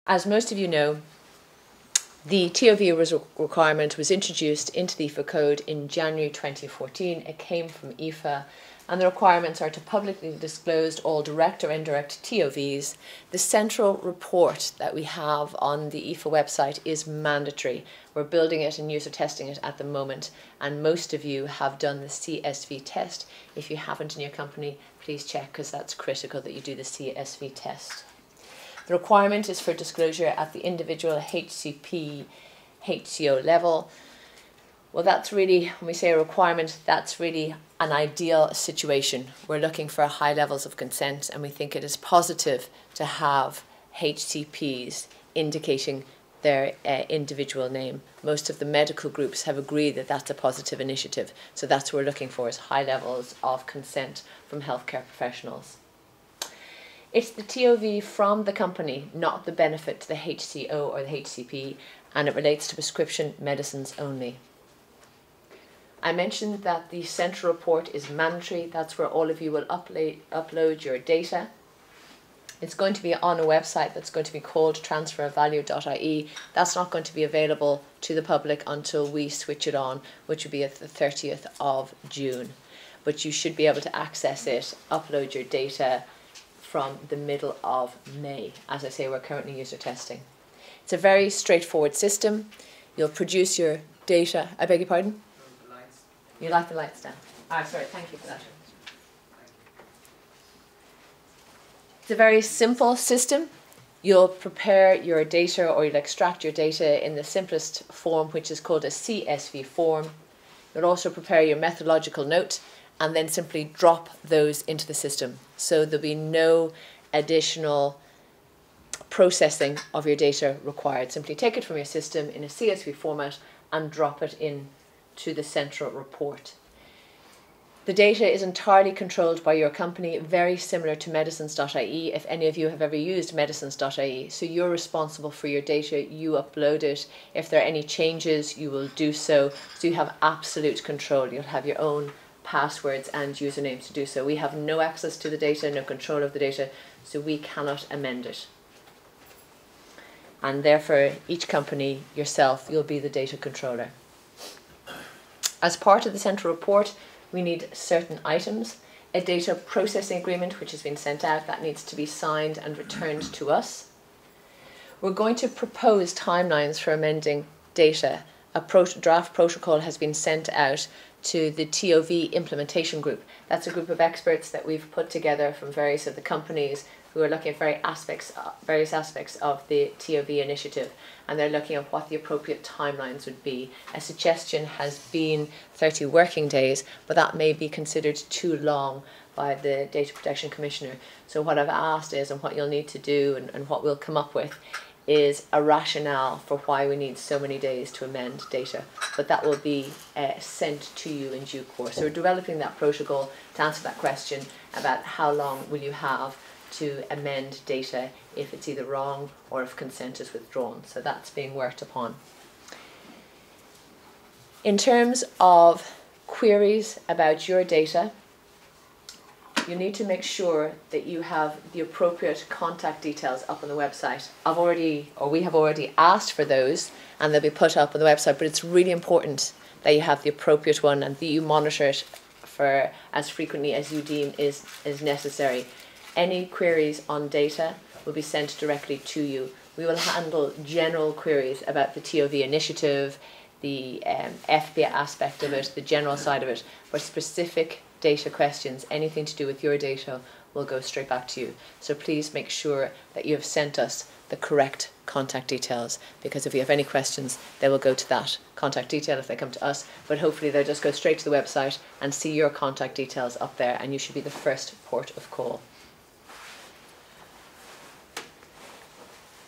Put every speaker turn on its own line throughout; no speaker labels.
As most of you know, the ToV requirement was introduced into the IFA code in January 2014. It came from IFA, and the requirements are to publicly disclose all direct or indirect ToVs. The central report that we have on the IFA website is mandatory. We're building it and user testing it at the moment, and most of you have done the CSV test. If you haven't in your company, please check, because that's critical that you do the CSV test. The requirement is for disclosure at the individual HCP, HCO level. Well, that's really, when we say a requirement, that's really an ideal situation. We're looking for high levels of consent, and we think it is positive to have HCPs indicating their individual name. Most of the medical groups have agreed that that's a positive initiative. So that's what we're looking for, is high levels of consent from healthcare professionals. It's the ToV from the company, not the benefit to the HCO or the HCP, and it relates to prescription medicines only. I mentioned that the central report is mandatory. That's where all of you will upload your data. It's going to be on a website that's going to be called transfervalue.ie. That's not going to be available to the public until we switch it on, which will be at the 30th of June. But you should be able to access it, upload your data from the middle of May. As I say, we're currently user testing. It's a very straightforward system. You'll produce your data. I beg your pardon?
The lights.
You like the lights down? Ah, sorry, thank you for that. It's a very simple system. You'll prepare your data, or you'll extract your data in the simplest form, which is called a CSV form. You'll also prepare your methodological note and then simply drop those into the system. So there'll be no additional processing of your data required. Simply take it from your system in a CSV format and drop it in to the central report. The data is entirely controlled by your company, very similar to medicines.ie, if any of you have ever used medicines.ie. So you're responsible for your data, you upload it. If there are any changes, you will do so. So you have absolute control. You'll have your own passwords and usernames to do so. We have no access to the data, no control of the data, so we cannot amend it. And therefore, each company, yourself, you'll be the data controller. As part of the central report, we need certain items. A data processing agreement, which has been sent out, that needs to be signed and returned to us. We're going to propose timelines for amending data. A draft protocol has been sent out to the ToV implementation group. That's a group of experts that we've put together from various of the companies who are looking at various aspects of the ToV initiative, and they're looking at what the appropriate timelines would be. A suggestion has been 30 working days, but that may be considered too long by the Data Protection Commissioner. So what I've asked is, and what you'll need to do, and what we'll come up with, is a rationale for why we need so many days to amend data, but that will be sent to you in due course. So we're developing that protocol to answer that question about how long will you have to amend data if it's either wrong or if consent is withdrawn. So that's being worked upon. In terms of queries about your data, you need to make sure that you have the appropriate contact details up on the website. We have already asked for those, and they'll be put up on the website, but it's really important that you have the appropriate one and that you monitor it for as frequently as you deem is necessary. Any queries on data will be sent directly to you. We will handle general queries about the ToV initiative, the FBA aspect of it, the general side of it, but specific data questions, anything to do with your data, will go straight back to you. So please make sure that you have sent us the correct contact details, because if you have any questions, they will go to that contact detail if they come to us, but hopefully they'll just go straight to the website and see your contact details up there, and you should be the first port of call.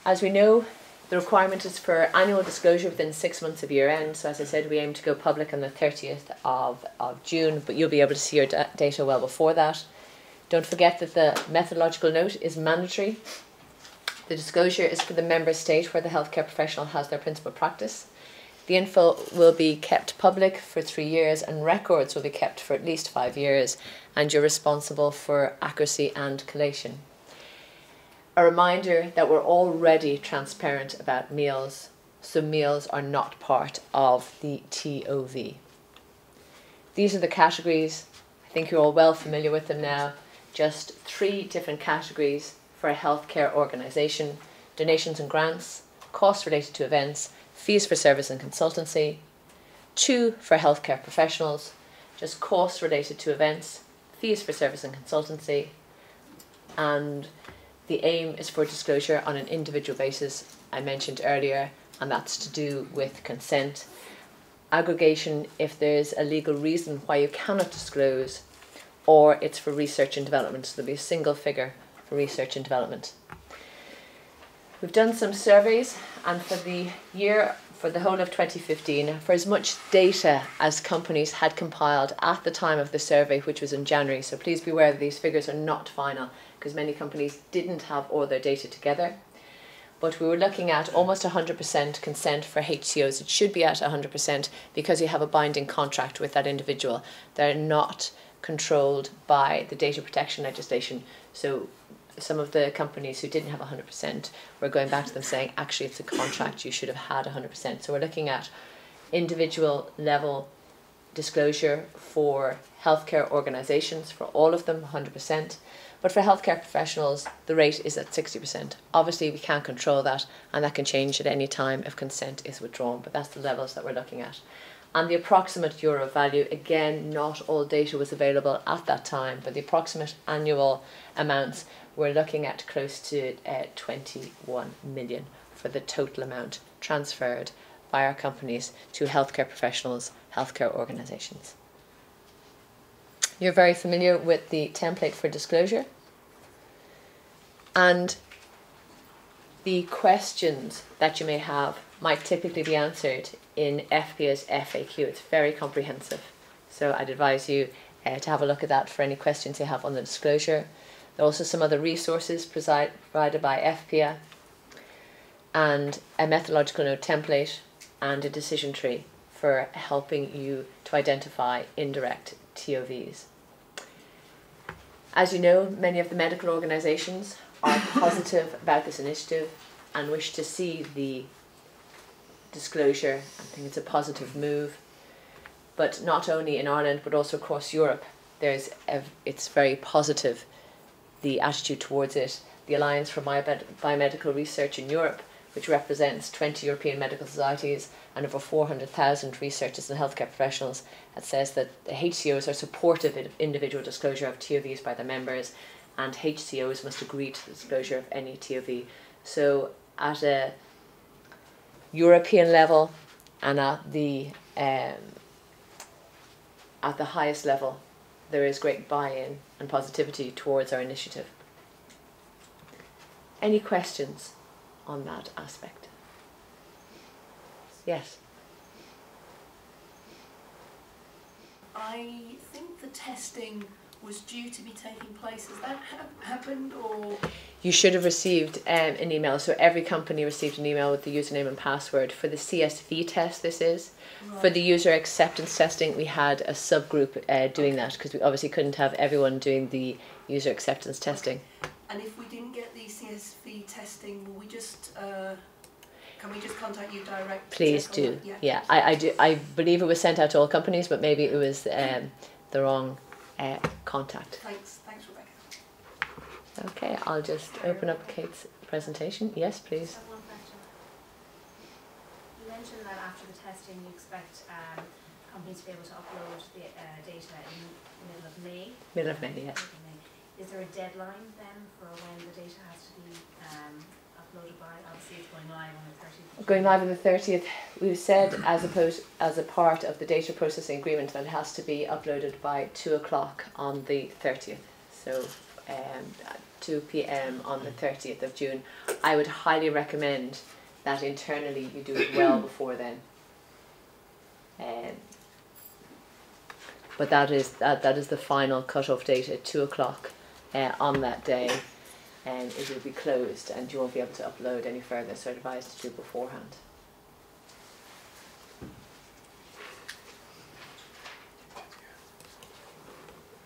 As we know, the requirement is for annual disclosure within 6 months of year end. So as I said, we aim to go public on the 30th of June, but you'll be able to see your data well before that. Don't forget that the methodological note is mandatory. The disclosure is for the member state where the healthcare professional has their principal practice. The info will be kept public for 3 years, and records will be kept for at least 5 years, and you're responsible for accuracy and collation. A reminder that we're already transparent about meals, so meals are not part of the ToV. These are the categories. I think you're all well familiar with them now. Just 3 different categories for a healthcare organisation: donations and grants, costs related to events, fees for service and consultancy. 2 for healthcare professionals, just costs related to events, fees for service and consultancy. And the aim is for disclosure on an individual basis, I mentioned earlier, and that's to do with consent. Aggregation if there's a legal reason why you cannot disclose, or it's for research and development. So there'll be a single figure for research and development. We've done some surveys, and for the whole of 2015, for as much data as companies had compiled at the time of the survey, which was in January, so please be aware that these figures are not final, because many companies didn't have all their data together. But we were looking at almost 100% consent for HCOs. It should be at 100% because you have a binding contract with that individual. They're not controlled by the data protection legislation. So some of the companies who didn't have 100% were going back to them saying, actually, it's a contract, you should have had 100%. So we're looking at individual level disclosure for healthcare organisations, for all of them, 100%. But for healthcare professionals, the rate is at 60%. Obviously, we can't control that, and that can change at any time if consent is withdrawn, but that's the levels that we're looking at. And the approximate euro value, again, not all data was available at that time, but the approximate annual amounts, we're looking at close to 21 million for the total amount transferred by our companies to healthcare professionals, healthcare organisations. You're very familiar with the template for disclosure, and the questions that you may have might typically be answered in FPA's FAQ. It's very comprehensive, so I'd advise you to have a look at that for any questions you have on the disclosure. There are also some other resources provided by FPA, and a methodological note template and a decision tree for helping you to identify indirect TOVs. As you know, many of the medical organisations are positive about this initiative and wish to see the disclosure. I think it's a positive move, but not only in Ireland but also across Europe. It's very positive, the attitude towards it. The Alliance for Biomedical Research in Europe, which represents 20 European medical societies and over 400,000 researchers and healthcare professionals, it says that the HCOs are supportive of individual disclosure of TOVs by their members, and HCOs must agree to the disclosure of any TOV. So at a European level and at the highest level, there is great buy-in and positivity towards our initiative. Any questions on that aspect? Yes.
I think the testing was due to be taking place. Has that happened, or?
You should have received an email. So every company received an email with the username and password. For the CSV test, this is. Right. For the user acceptance testing, we had a subgroup doing that, because we obviously couldn't have everyone doing the user acceptance testing.
Okay. And if we didn't get the CSV testing, will we just can we just contact you directly?
Please do. Yeah, I do. I believe it was sent out to all companies, but maybe it was the wrong contact.
Thanks, Rebecca.
Okay, I'll just open up Kate's presentation. Yes, please.
I have one question. You mentioned that after the testing, you expect companies to be able to upload the data in the middle of May.
Middle of May, yes.
Is there a deadline then for when the data has to be uploaded by? Obviously, it's going live on the 30th.
Going live on the 30th. We've said as a part of the data processing agreement that it has to be uploaded by 2 o'clock on the 30th. So 2 p.m. on the 30th of June. I would highly recommend that internally you do it well before then. But that is the final cut-off date at 2 o'clock on that day, and it will be closed and you won't be able to upload any further, so I'd advise to do beforehand.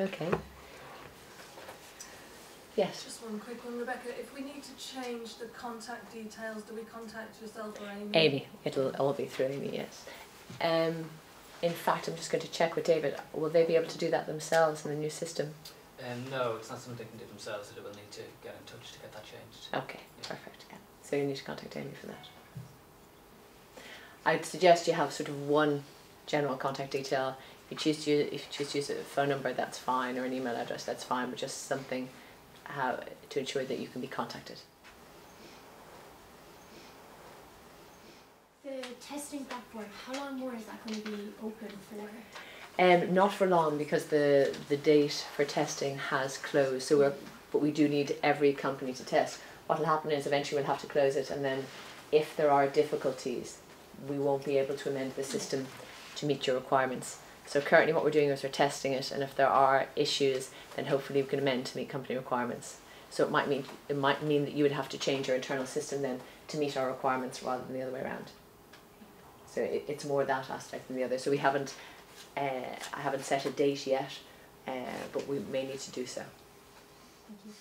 Okay. Yes.
Just one quick one, Rebecca. If we need to change the contact details, do we contact yourself or Amy?
Amy. It'll all be through Amy, yes. In fact, I'm just going to check with David. Will they be able to do that themselves in the new system?
No, it's not something they can do themselves, so they will need to get in touch to get that changed.
Okay, perfect. Yeah. So you need to contact Amy for that. I'd suggest you have sort of one general contact detail. If you choose to use a phone number, that's fine, or an email address, that's fine, but just something to ensure that you can be contacted.
The testing platform, how long more is that going to be open for?
Not for long, because the date for testing has closed. So but we do need every company to test. What will happen is eventually we'll have to close it, and then if there are difficulties, we won't be able to amend the system to meet your requirements. So currently what we're doing is we're testing it, and if there are issues, then hopefully we can amend to meet company requirements. So it might mean that you would have to change your internal system then to meet our requirements rather than the other way around. So it's more that aspect than the other. So we haven't, I haven't set a date yet, but we may need to do so.
Thank you.